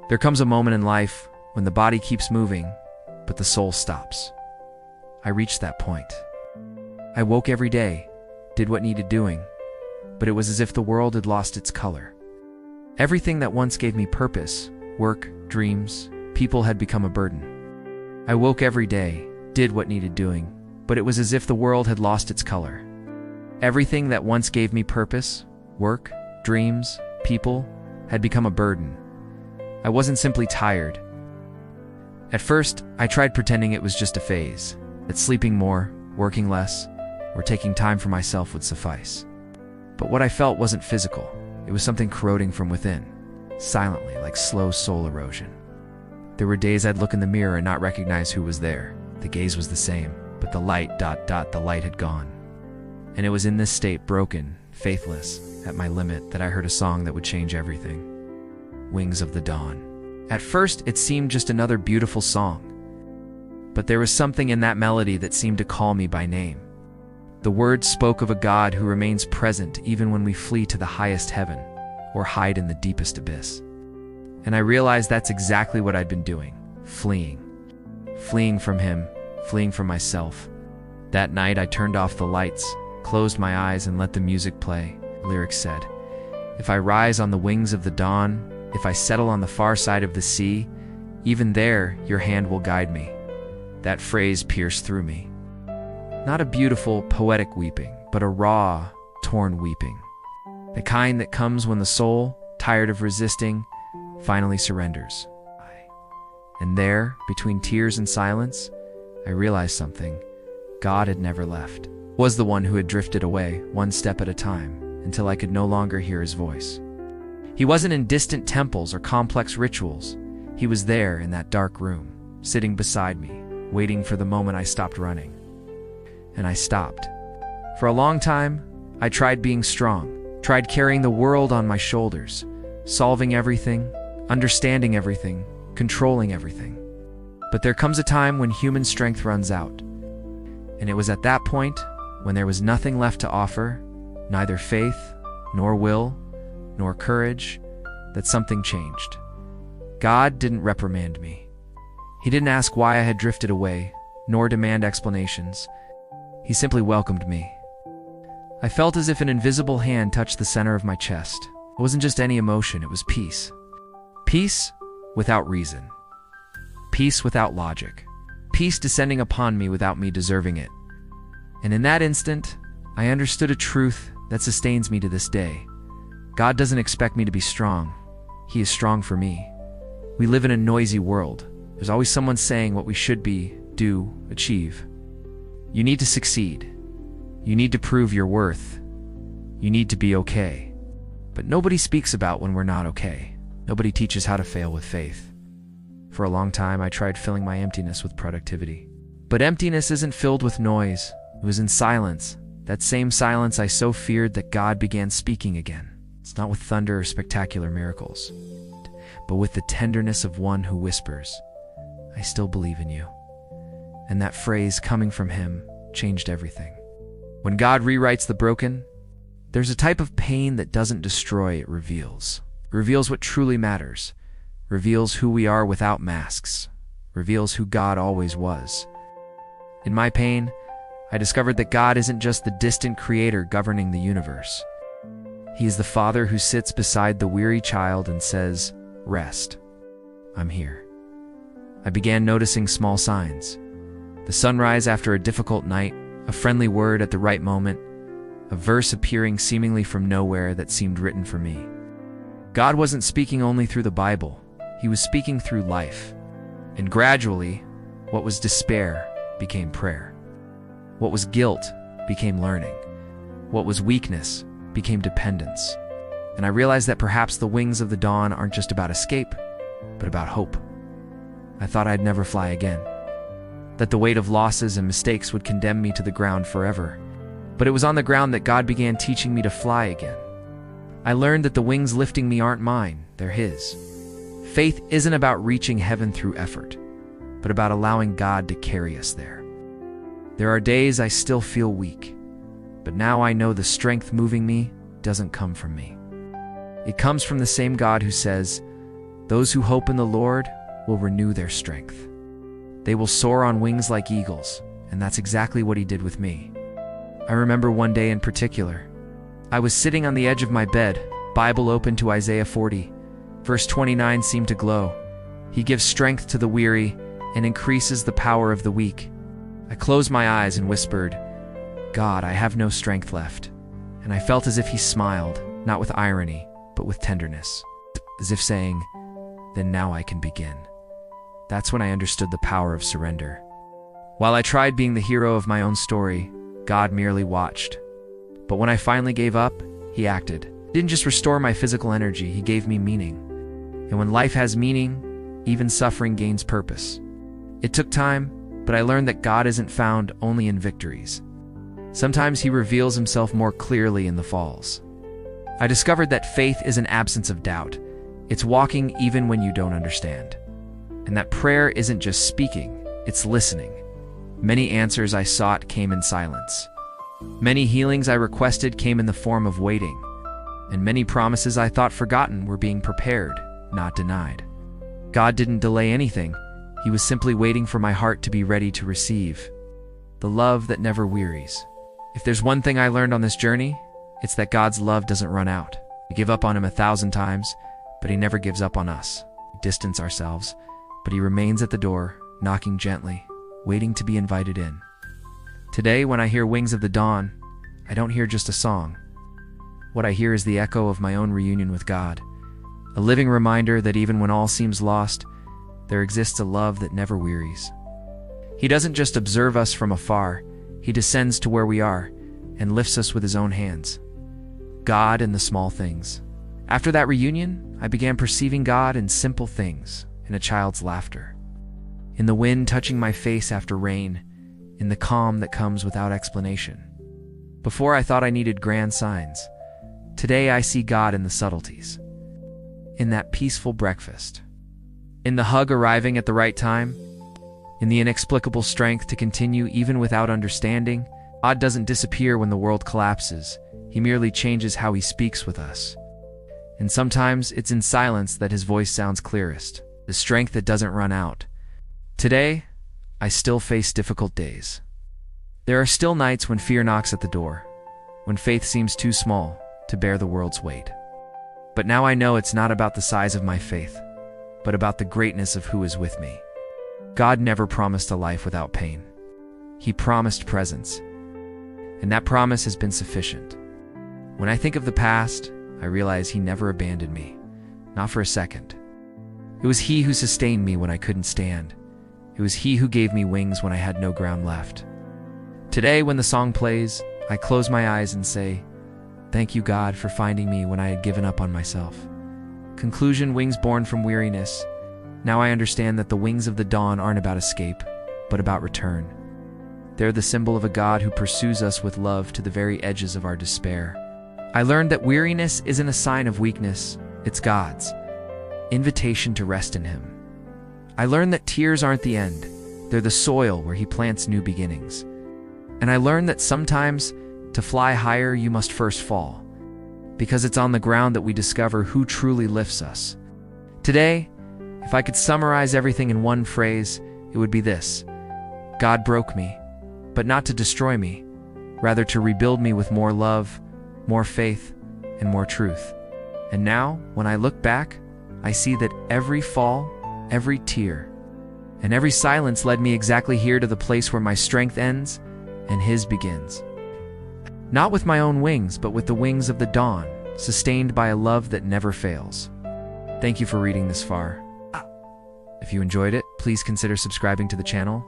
There comes a moment in life when the body keeps moving, but the soul stops. I reached that point. I woke every day, did what needed doing, but it was as if the world had lost its color. Everything that once gave me purpose, work, dreams, people had become a burden. I woke every day, did what needed doing, but it was as if the world had lost its color. Everything that once gave me purpose, work, dreams, people, had become a burden. I wasn't simply tired. At first, I tried pretending it was just a phase, that sleeping more, working less, or taking time for myself would suffice. But what I felt wasn't physical. It was something corroding from within, silently, like slow soul erosion. There were days I'd look in the mirror and not recognize who was there. The gaze was the same, but the light, the light had gone. And it was in this state, broken, faithless, at my limit, that I heard a song that would change everything. Wings of the Dawn. At first, it seemed just another beautiful song. But there was something in that melody that seemed to call me by name. The words spoke of a God who remains present even when we flee to the highest heaven or hide in the deepest abyss. And I realized that's exactly what I'd been doing, fleeing. Fleeing from him, fleeing from myself. That night I turned off the lights, closed my eyes and let the music play. Lyrics said, "If I rise on the wings of the dawn, if I settle on the far side of the sea, even there your hand will guide me." That phrase pierced through me. Not a beautiful, poetic weeping, but a raw, torn weeping. The kind that comes when the soul, tired of resisting, finally surrenders. And there, between tears and silence, I realized something. God had never left. Was the one who had drifted away, one step at a time, until I could no longer hear his voice. He wasn't in distant temples or complex rituals. He was there in that dark room, sitting beside me, waiting for the moment I stopped running. And I stopped. For a long time, I tried being strong, tried carrying the world on my shoulders, solving everything, understanding everything, controlling everything. But there comes a time when human strength runs out. And it was at that point, when there was nothing left to offer, neither faith, nor will, nor courage, that something changed. God didn't reprimand me. He didn't ask why I had drifted away, nor demand explanations. He simply welcomed me. I felt as if an invisible hand touched the center of my chest. It wasn't just any emotion, it was peace. Peace without reason. Peace without logic. Peace descending upon me without me deserving it. And in that instant, I understood a truth that sustains me to this day. God doesn't expect me to be strong. He is strong for me. We live in a noisy world. There's always someone saying what we should be, do, achieve. You need to succeed. You need to prove your worth. You need to be okay. But nobody speaks about when we're not okay. Nobody teaches how to fail with faith. For a long time, I tried filling my emptiness with productivity. But emptiness isn't filled with noise. It was in silence. That same silence I so feared that God began speaking again. It's not with thunder or spectacular miracles, but with the tenderness of one who whispers, "I still believe in you." And that phrase coming from him changed everything. When God rewrites the broken, there's a type of pain that doesn't destroy, it reveals. It reveals what truly matters, reveals who we are without masks, reveals who God always was. In my pain, I discovered that God isn't just the distant creator governing the universe. He is the father who sits beside the weary child and says, "Rest. I'm here." I began noticing small signs. The sunrise after a difficult night, a friendly word at the right moment, a verse appearing seemingly from nowhere that seemed written for me. God wasn't speaking only through the Bible. He was speaking through life. And gradually, what was despair became prayer. What was guilt became learning. What was weakness became dependence. And I realized that perhaps the wings of the dawn aren't just about escape, but about hope. I thought I'd never fly again, that the weight of losses and mistakes would condemn me to the ground forever. But it was on the ground that God began teaching me to fly again. I learned that the wings lifting me aren't mine, they're His. Faith isn't about reaching heaven through effort, but about allowing God to carry us there. There are days I still feel weak, but now I know the strength moving me doesn't come from me. It comes from the same God who says, Those who hope in the Lord will renew their strength. They will soar on wings like eagles, and that's exactly what he did with me. I remember one day in particular. I was sitting on the edge of my bed, Bible open to Isaiah 40. Verse 29 seemed to glow. He gives strength to the weary and increases the power of the weak. I closed my eyes and whispered, God, I have no strength left. And I felt as if he smiled, not with irony, but with tenderness, as if saying, then now I can begin. That's when I understood the power of surrender. While I tried being the hero of my own story, God merely watched. But when I finally gave up, he acted. He didn't just restore my physical energy, he gave me meaning. And when life has meaning, even suffering gains purpose. It took time, but I learned that God isn't found only in victories. Sometimes he reveals himself more clearly in the falls. I discovered that faith is an absence of doubt. It's walking even when you don't understand. And that prayer isn't just speaking, it's listening. Many answers I sought came in silence. Many healings I requested came in the form of waiting. And many promises I thought forgotten were being prepared, not denied. God didn't delay anything. He was simply waiting for my heart to be ready to receive. The love that never wearies. If there's one thing I learned on this journey, it's that God's love doesn't run out. We give up on him 1,000 times, but he never gives up on us. We distance ourselves, but he remains at the door, knocking gently, waiting to be invited in. Today, when I hear Wings of the Dawn, I don't hear just a song. What I hear is the echo of my own reunion with God, a living reminder that even when all seems lost, there exists a love that never wearies. He doesn't just observe us from afar, he descends to where we are and lifts us with his own hands. God in the small things. After that reunion, I began perceiving God in simple things, in a child's laughter, in the wind touching my face after rain, in the calm that comes without explanation. Before I thought I needed grand signs. Today I see God in the subtleties, in that peaceful breakfast, in the hug arriving at the right time, in the inexplicable strength to continue even without understanding. God doesn't disappear when the world collapses. He merely changes how he speaks with us. And sometimes it's in silence that his voice sounds clearest, the strength that doesn't run out. Today, I still face difficult days. There are still nights when fear knocks at the door, when faith seems too small to bear the world's weight. But now I know it's not about the size of my faith, but about the greatness of who is with me. God never promised a life without pain. He promised presence, and that promise has been sufficient. When I think of the past, I realize he never abandoned me, not for a second. It was he who sustained me when I couldn't stand. It was he who gave me wings when I had no ground left. Today, when the song plays, I close my eyes and say, thank you, God, for finding me when I had given up on myself. Conclusion: wings born from weariness. Now I understand that the wings of the dawn aren't about escape, but about return. They're the symbol of a God who pursues us with love to the very edges of our despair. I learned that weariness isn't a sign of weakness, it's God's invitation to rest in him. I learned that tears aren't the end, they're the soil where he plants new beginnings. And I learned that sometimes, to fly higher, you must first fall, because it's on the ground that we discover who truly lifts us. Today, if I could summarize everything in one phrase, it would be this: God broke me, but not to destroy me, rather to rebuild me with more love, more faith, and more truth. And now, when I look back, I see that every fall, every tear, and every silence led me exactly here, to the place where my strength ends and his begins. Not with my own wings, but with the wings of the dawn, sustained by a love that never fails. Thank you for reading this far. If you enjoyed it, please consider subscribing to the channel